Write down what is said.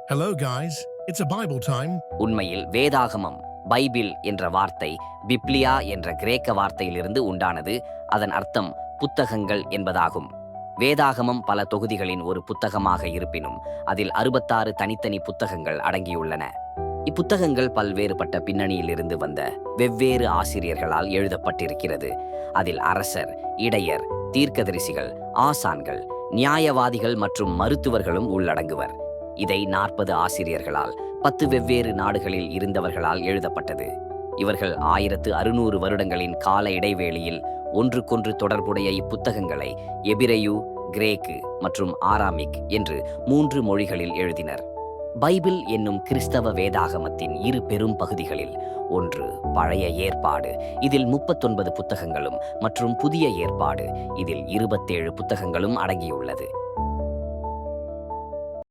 Hello, guys. It's a Bible time. உண்மையில் வேதாகமம் Bible என்ற வார்த்தை பிப்லியா என்ற கிரேக்க வார்த்தையிலிருந்து உண்டானது. அதன் அர்த்தம் புத்தகங்கள் என்பதாகும். வேதாகமம் பல தொகுதிகளின் ஒரு புத்தகமாக இருப்பினும் அதில் 66 தனித்தனி புத்தகங்கள் அடங்கியுள்ளன. இப்புத்தகங்கள் பல்வேறுபட்ட பின்னணியிலிருந்து வந்த வெவ்வேறு ஆசிரியர்களால் எழுதப்பட்டிருக்கிறது. அதில் அரசர், இடையர், தீர்க்கதரிசிகள், ஆசான்கள், நியாயவாதிகள் மற்றும் மருத்துவர்களும் உள்ளடங்குவர். இதை 40 ஆசிரியர்களால் 10 வெவ்வேறு நாடுகளில் இருந்தவர்களால் எழுதப்பட்டது. இவர்கள் 1600 வருடங்களின் கால இடைவேளையில் ஒன்றுக்கொன்று தொடர்புடைய இப்புத்தகங்களை எபிரெயு, கிரேக்கு மற்றும் ஆராமிக் என்று 3 மொழிகளில் எழுதினர். பைபிள் என்னும் கிறிஸ்தவ வேதாகமத்தின் 2 பெரும் பகுதிகளில் ஒன்று பழைய ஏற்பாடு, இதில் 39 புத்தகங்களும் மற்றும் புதிய ஏற்பாடு, இதில் 27 புத்தகங்களும் அடங்கியுள்ளது.